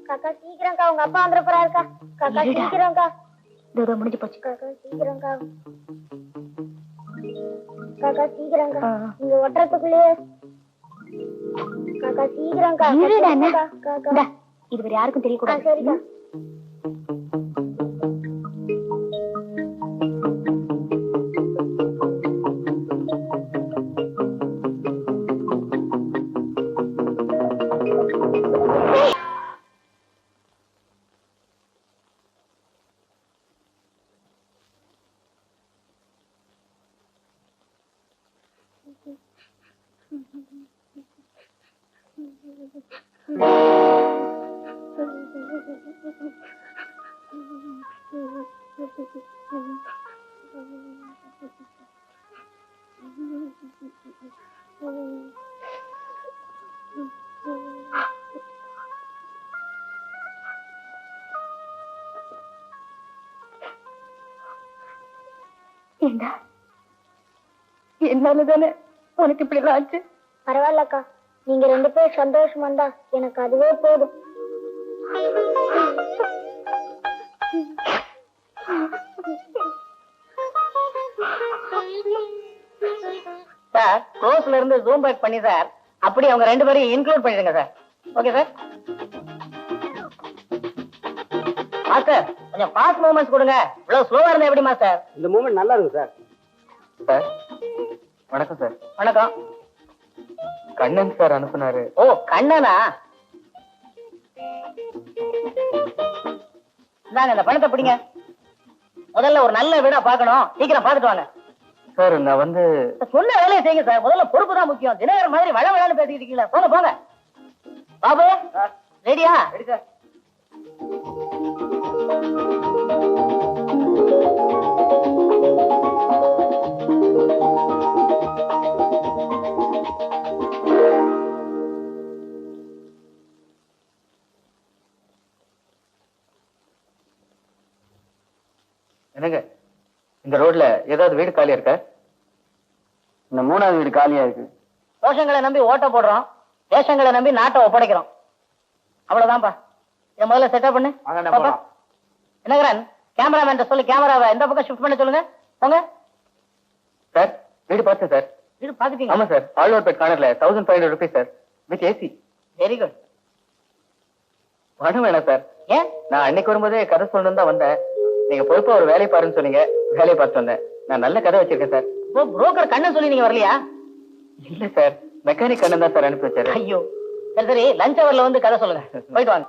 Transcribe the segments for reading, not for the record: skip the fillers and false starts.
காக்கா சீக்கிரம்க்கா, உங்க அப்பா வந்துட போறாருக்கா. காக்கா சீக்கிரம்க்கா. இதோ முடிஞ்சு போச்சு. காக்கா சீக்கிரம்க்கா. காக்கா சீக்கிரம்க்கா. நீங்க ஒட்டுறதுக்குள்ளேயே காக்கா சீக்கிரம்க்கா. காக்கா இது வேற யாருக்கும் தெரியக்கூடாது. சரிக்கா. என்னாலதானே உனக்கு இப்படி எல்லாம் ஆச்சு. பரவாயில்லக்கா, நீங்க 2 பேரும் சந்தோஷமா இருந்தா எனக்கு அதுவே போதும். சார், க்ளோஸ்ல இருந்து ஜூம் பேக் பண்ணி சார் அப்படி அவங்க 2 பேரையும் இன்க்ளூட் பண்ணிடுங்க சார். Okay sir. மாஸ்டர், கொஞ்சம் ஃபாஸ்ட் மூவ்மெண்ட்ஸ் கொடுங்க. இவ்வளவு ஸ்லோவா இருந்தா எப்படி மாஸ்டர்? இந்த மூமெண்ட் நல்லா இருக்கு சார். சார் வணக்கம் சார். வணக்கம். கண்ணன் சார் அனுப்புனாரு. ஓ, கண்ணனா? இந்தாங்க இந்த பணத்தை பிடிங்க. முதல்ல ஒரு நல்ல வீடா பார்க்கணும், சீக்கிரம் பார்த்துட்டு வாங்க. சார் நான் வந்து சொன்ன வேலையை செய்யுங்க சார். முதல்ல பொறுப்பு தான் முக்கியம். தினகரன் மாதிரி வள வளன்னு பேசிக்கிட்டு இருக்கீங்களா? போங்க போங்க. பாபு ரெடியா? Ready sir. என்னங்க, இந்த ரோட்ல ஏதாவது வீடு காலியா இருக்கா? இந்த 3வது வீடு காலியா இருக்கு. கோஷங்களை நம்பி ஓட்ட போடுறோம், தேசங்களை நம்பி நாட்டை ஒப்படைக்கிறோம். அவ்வளவுதான்ப்பா. இதை முதல்ல செட்டப் பண்ணு. தினகரன், கேமராமேன் சொல்லி கேமராவை இந்த பக்கம் ஷிஃப்ட் பண்ண சொல்லுங்க. போங்க சார். வீடு பார்த்தேன் சார். வீடு பாத்துட்டீங்க? ஆமா சார். ஆழ்வார்பேட் கார்னர்ல 1500 rupees sir, with AC. Very good. பணம் வேணாம் சார். ஏன்? நான் அன்னைக்கு வரும்போதே கதை சொல்லணும் தான் வந்தேன். நீங்க பொறுப்பா ஒரு வேலையை பாருன்னு சொன்னீங்க, வேலையை பார்த்து வந்தேன். நான் நல்ல கதை வச்சிருக்கேன் சார். ஓ, புரோக்கர் கண்ணன் சொல்லி நீங்க வரலையா? இல்ல சார், மெக்கானிக் கண்ணன் தான் சார் அனுப்பி வச்சாரு. ஐயோ, சரி சரி, லஞ்ச் அவர்ல வந்து கதை சொல்லுங்க. போயிட்டு வாங்க.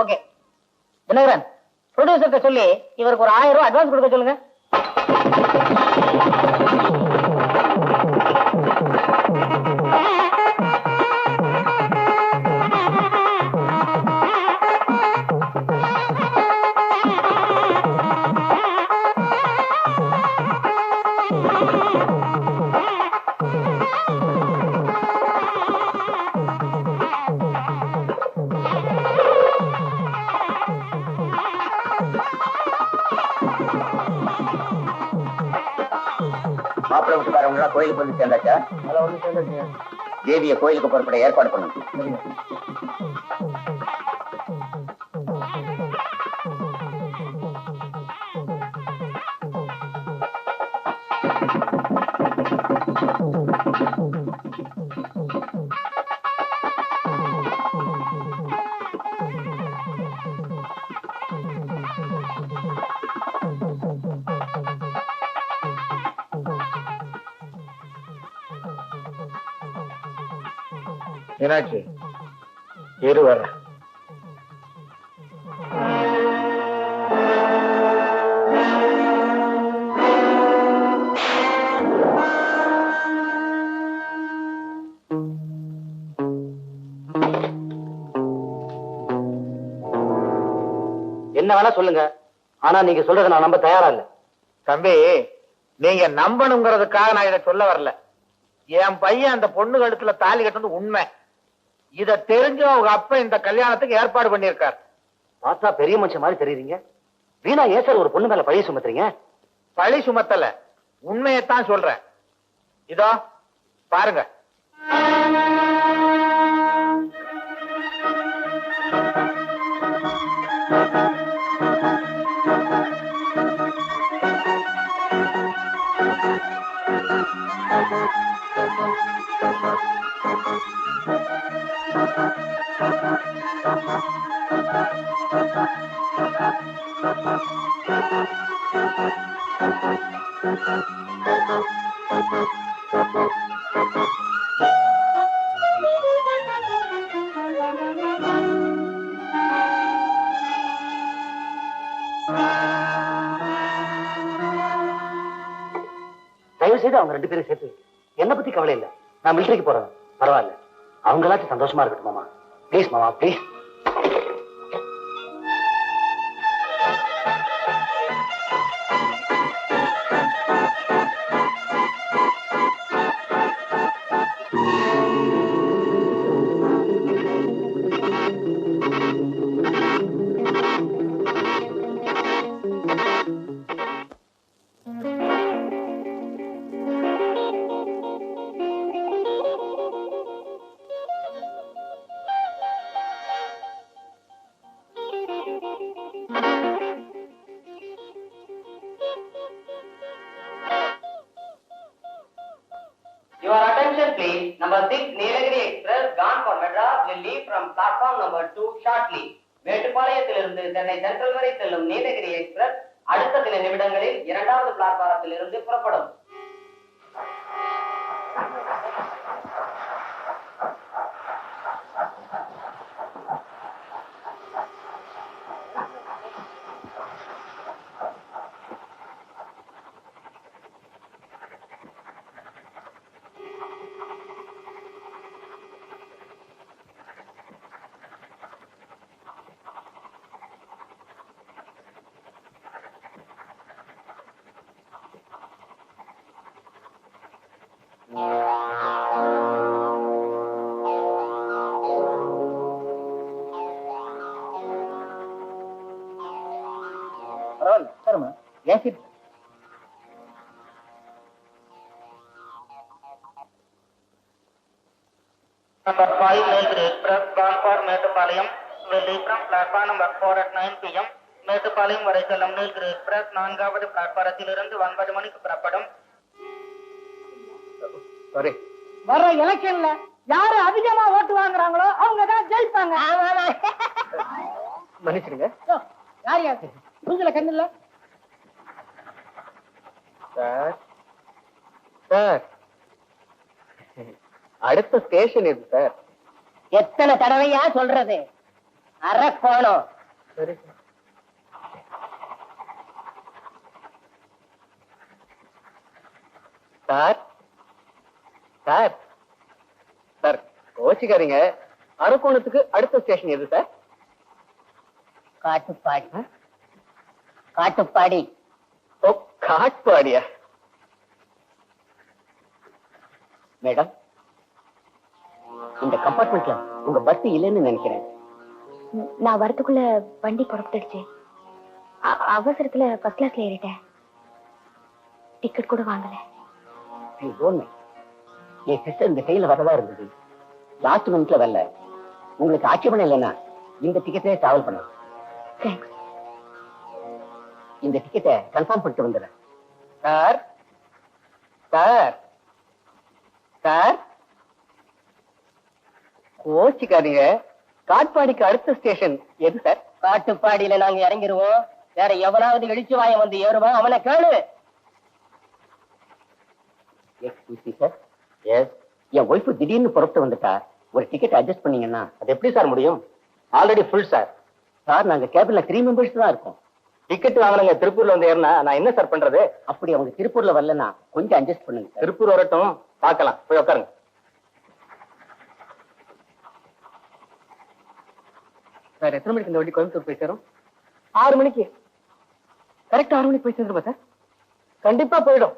ஓகே தினகரன், ப்ரொடியூசர்கிட்ட சொல்லி இவருக்கு ஒரு 1000 ரூபாய் அட்வான்ஸ் கொடுக்க சொல்லுங்க. மாப்பிள்ளை வீட்டுக்காரவங்க கோயிலுக்கு வந்து சேர்ந்தாச்சா? தேவிய கோயிலுக்கு புறப்பட ஏற்பாடு பண்ணுங்க. என்னாச்சு? இரு வர. என்ன வேணா சொல்லுங்க, ஆனா நீங்க சொல்றதை நான் நம்ப தயாரா இல்ல. தம்பி, நீங்க நம்பணுங்கிறதுக்காக நான் இதை சொல்ல வரல. என் பையன் அந்த பொண்ணு கழுத்துல தாலி கட்டுறது உண்மை. இத தெரிஞ்சு அவங்க அப்பா இந்த கல்யாணத்துக்கு ஏற்பாடு பண்ணியிருக்கார். பார்த்தா பெரிய மனுஷன் மாதிரி தெரியுறீங்க. வீணா ஏன் சார் ஒரு பொண்ணு மேல பழைய சுமத்துறீங்க? பழி சுமத்தல, உண்மையைத்தான் சொல்றேன். இதோ பாருங்க. தயவு செய்து அவங்க 2 பேரும் சேர்த்து என்ன பத்தி கவலை இல்லை. நான் மிலிட்டரிக்கு போறேன், பரவாயில்ல. அவங்களாச்சும் சந்தோஷமா இருக்கட்டும் மாமா. ப்ளீஸ் மாமா, please. Your attention please. Number 6 Nilagiri Express gone for Madras will leave from platform number 2 shortly. மேட்டுப்பாளையத்திலிருந்து சென்னை சென்ட்ரல் வரை செல்லும் நீலகிரி எக்ஸ்பிரஸ் அடுத்த சில நிமிடங்களில் 2வது பிளாட்பாரத்திலிருந்து புறப்படும். சரிம்மா, ஏன் seat? Number 5 Nilgiri Express gone for Mettupalayam will leave from platform number 4 at 9 p.m. Mettupalayam வரை செல்லும் நீலகிரி எக்ஸ்பிரஸ் 4வது பிளாட்பாரத்திலிருந்து 9 மணிக்கு புறப்படும். சாரி. வர எலெக்ஷன்ல யாரு அதிகமா ஓட்டு வாங்குறாங்களோ அவங்க தான் ஜெயிப்பாங்க. மன்னிச்சிடுங்க யார் யாரு புதுல கண்ணுல சார். சார், அடுத்த ஸ்டேஷன் எது சார்? எத்தனை தடவையா சொல்றது? அரக்கோணம். சரி சார். சார் சார் கோச்சிக்காதீங்க. அரக்கோணத்துக்கு அடுத்த ஸ்டேஷன் எது சார்? காட்டுப்பாடி. காட்டுப்பாடி. ஓ, காட்பாடியா? மேடம், இந்த கம்பார்ட்மெண்ட்ல உங்க பஸ் இல்லைன்னு நினைக்கிறேன். நான் வரதுக்குள்ள வண்டி புறப்பட்டுடுச்சு. அவசரத்துல ஃபர்ஸ்ட் கிளாஸ்ல ஏறிட்டேன். டிக்கெட் கூட வாங்கல. என் சிஸ்டர் இந்த கையில வரதா இருந்தது. லாஸ்ட் மினிட்ல வரல. உங்களுக்கு ஆட்சேபணம் இல்லைன்னா இந்த டிக்கெட்டே டிராவல் பண்ணலாம். தேங்க்ஸ். இந்த டிக்கெட்டை கன்ஃபார்ம் பண்ணிட்டு வந்துடுறேன். சார் சார் சார் கோச்சிக்காதீங்க. காட்பாடிக்கு அடுத்த ஸ்டேஷன் எது சார்? காட்டுப்பாடியில நாங்க இறங்கிருவோம். வேற எவனாவது இழிச்சு வாயம் வந்து ஏறுவான், அவனை கேளு. சார், எஸ், என் ஒய்ஃபு திடீர்னு புறப்பட்டு வந்துட்டா. ஒரு டிக்கெட் அட்ஜஸ்ட் பண்ணீங்கன்னா. அது எப்படி சார் முடியும்? Already full sir. சார், நாங்க கேபிள்ல 3 மெம்பர்ஸ் தான் இருக்கோம். டிக்கெட் வாங்கினங்க திருப்பூர்ல வந்து ஏறினா நான் என்ன சார் பண்றது? அப்படி அவங்க திருப்பூர்ல வரலன்னா கொஞ்சம் அட்ஜஸ்ட் பண்ணுங்க சார். திருப்பூர் வரட்டும், பார்க்கலாம். போய் உட்காருங்க. சார், எத்தனை மணிக்கு இந்த வண்டி கோயம்புத்தூர் போய் சேரும்? 6 மணிக்கு. கரெக்டா 6 மணிக்கு போய் சேர்ந்துருமா சார்? கண்டிப்பா போயிடும்.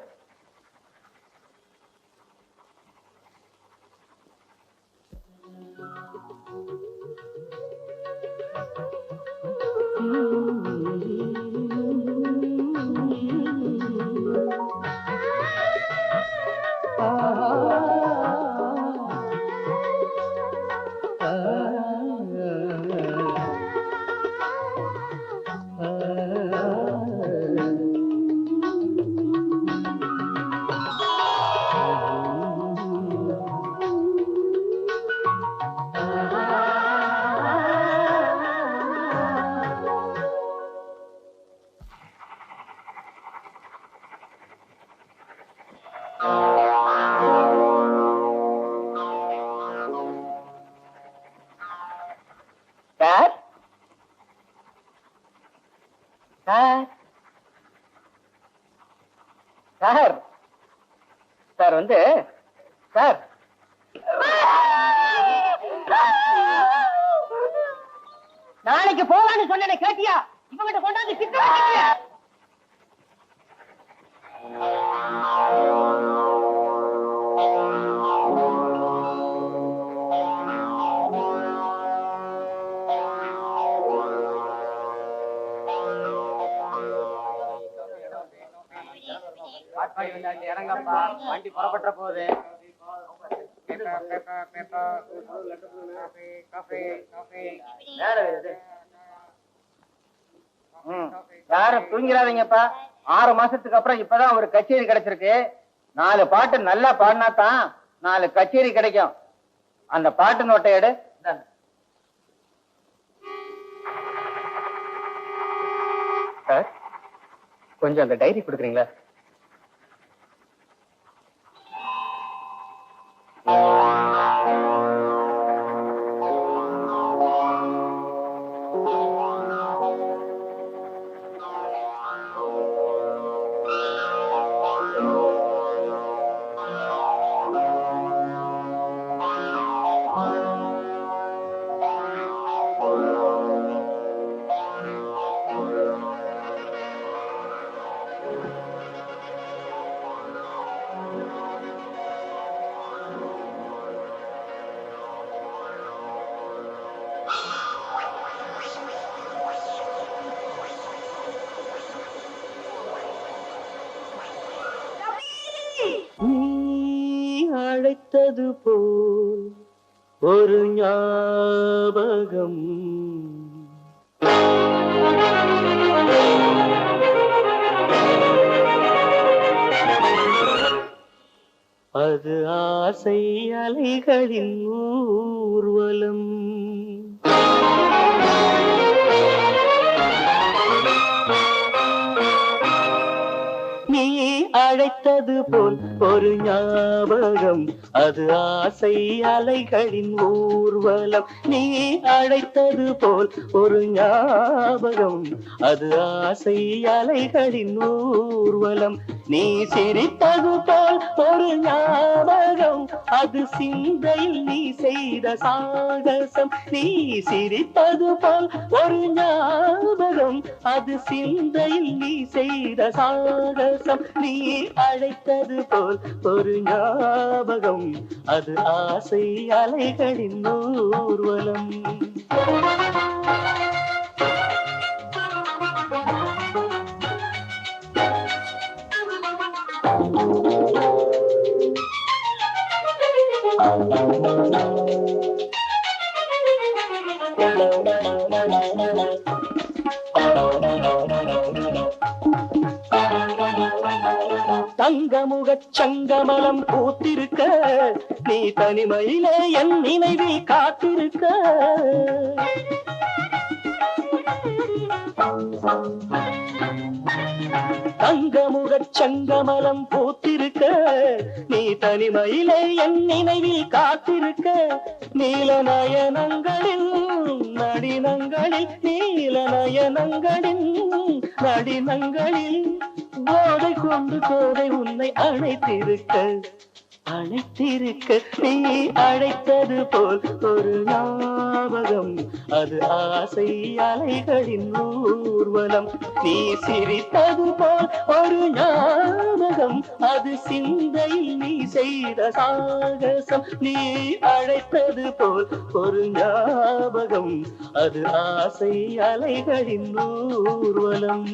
சார் சார் வந்து சார் நாளைக்கு போவான்னு சொன்ன கேட்டியா? இவங்கிட்ட கொண்டாந்து சிக்க வச்சிட்டியா? இறங்கப்பா, வண்டி புறப்பட்ட போகுது. யாரும் தூங்கிறாதீங்கப்பா. 6 மாசத்துக்கு அப்புறம் இப்பதான் ஒரு கச்சேரி கிடைச்சிருக்கு. 4 பாட்டு நல்லா பாடினா தான் 4 கச்சேரி கிடைக்கும். அந்த பாட்டு நோட்டை எடு. சார் கொஞ்சம் அந்த டைரி கொடுக்குறீங்களா? அழைத்தது போல் ஒரு ஞாபகம் அது ஆசை அலைகளின் ஊர்வலம் நீ அழைத்தது போல் ஒரு ஞாபகம் அது ஆசை அலைகளின் ஊர்வலம் நீ அழைத்தது போல் ஒரு ஞாபகம் அது ஆசை அலைகளின் ஊர்வலம் நீ சிரித்தது போல் ஒரு ஞாபகம் அது சிந்தையில் நீ செய்த சாகசம் நீ சிரித்தது போல் ஒரு ஞாபகம் அது சிந்தையில் நீ செய்த சாகசம் நீ அழைத்தது போல் ஒரு ஞாபகம் அது ஆசை அலைகளின் ஊர்வலம் தங்கமுகச் சங்கமலம் பூத்திருக்க நீ தனிமையிலே என் நினைவில் காத்திருக்க தங்கமுகச் சங்கமலம் பூத்திருக்க நீ தனிமையிலே என் நினைவில் காத்திருக்க நீல நயனங்களில் நடினங்களில் நீல நயனங்களில் நடினங்களில் போதை கொண்டு கோதை உன்னை அழைத்திருக்க நீ அழைத்தது போல் ஒரு ஞாபகம் அது ஆசை அலைகளின் ஊர்வலம் நீ சிரித்தது போல் ஒரு ஞாபகம் அது சிந்தையில் நீ செய்த சாகசம் நீ அழைத்தது போல் ஒரு ஞாபகம் அது ஆசை அலைகளின் ஊர்வலம்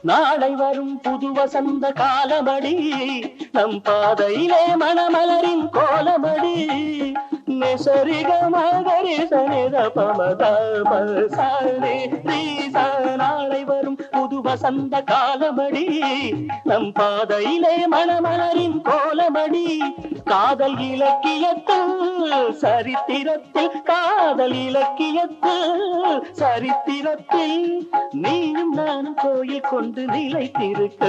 நாளை வரும் புது வசந்த காலமடி நம் பாதையிலே மணமலரின் கோலமடி நெசரிக மகரி சனித பமதே நாளை வரும் புது வசந்த காலமடி நம் பாதையிலே மணமலரின் கோலமடி காதல் இலக்கியத்தில் சரித்திரத்தில் காதல் இலக்கியத்தில் சரித்திரத்தில் நீயும் நானும் கோயில் கொண்டு நிலைத்திருக்க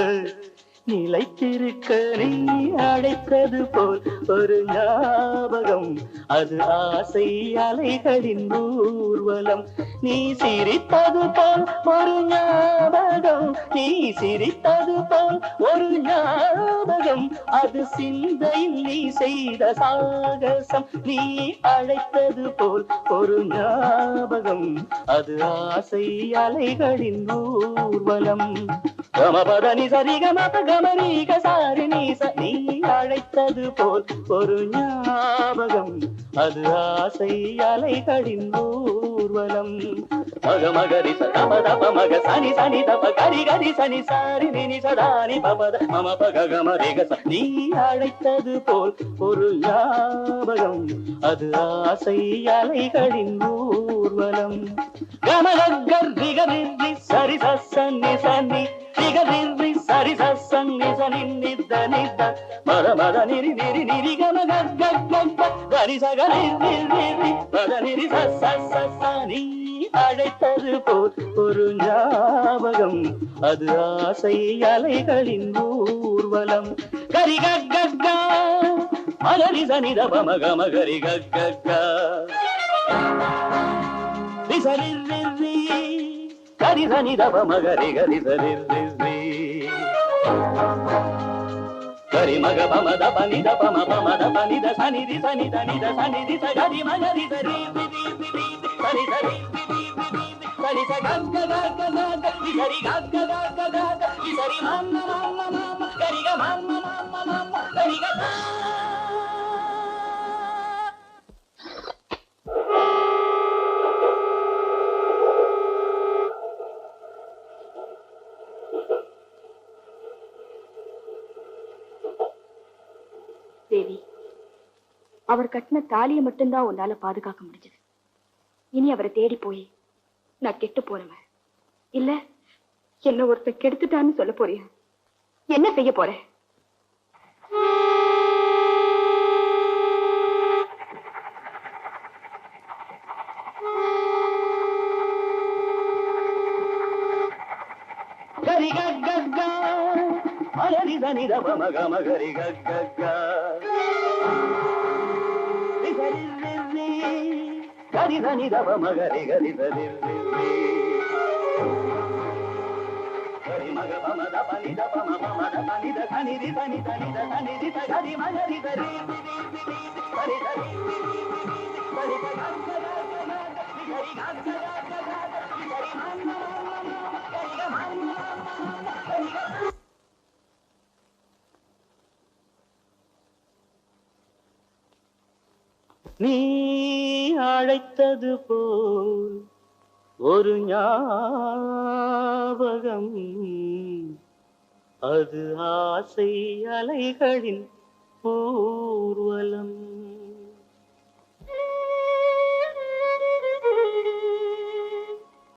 நீ அழைத்தது போல் ஒரு ஞாபகம் அது ஆசை அலைகளின் ஊர்வலம் நீ சிரித்தது போல் ஒரு ஞாபகம் நீ சிரித்தது போல் ஒரு ஞாபகம் அது சிந்தையில் நீ செய்த சாகசம் நீ அழைத்தது போல் ஒரு ஞாபகம் அது ஆசை அலைகளின் ஊர்வலம் கமபதனி சரிகமப கமரீக சாரிணீச நீ அழைத்தது போல் ஒரு ஞாபகம் அது ஆசை அலைகளின் ஊர்வலம் மகமகரி சதப மக சனி சனி தப கரி கரி சனி சாரி நினி சதானி பபத மம பகமரீக நீ அழைத்தது போல் ஒரு ஞாபகம் அது ஆசை அலைகளின் ஊர்வலம் கமகர் ரிகரி சரி சன்னி சன்னி ரிகரி சரி சன்னி சனி நித நித மத மத நிரி நிரி நிரி கமகர் கரி சகரி நிரி மத நிரி சனி அழைத்தது போல் ஒரு ஞாபகம் அது ஆசை அலைகளின் ஊர்வலம் கரி கக்கா மகரி சனித பமக மகரி கக்கா சரி கரி சனித பமகரி கரி சரி கரி மக பமத பனித பம பமத பனித சனிதி சனித நித சனிதி சகரி மகரி சரி சரி சரி சரி சரி சரி மாமா கரிக மாமா மாமா கரிக தேவி அவர் கட்டின தாலியை மட்டும்தான் உன்னால பாதுகாக்க முடிஞ்சது இனி அவரை தேடி போய் நான் கெட்டு போறவன் இல்ல என்ன ஒருத்தர் கெடுத்துட்டான்னு சொல்ல போறியா என்ன செய்ய போறேன் கரி கக்கா மகரி சனித பமக மகரி கக்கா கரி சனித பமகரி கரி சரி கரி மக பமத பனித பம பமத பனித சனிதி சனி சனித சனிதி சகரி மகரி சரி சரி சரி சரி நீ அழைத்தது போல் ஒரு ஞாபகம் அது ஆசை அலைகளின்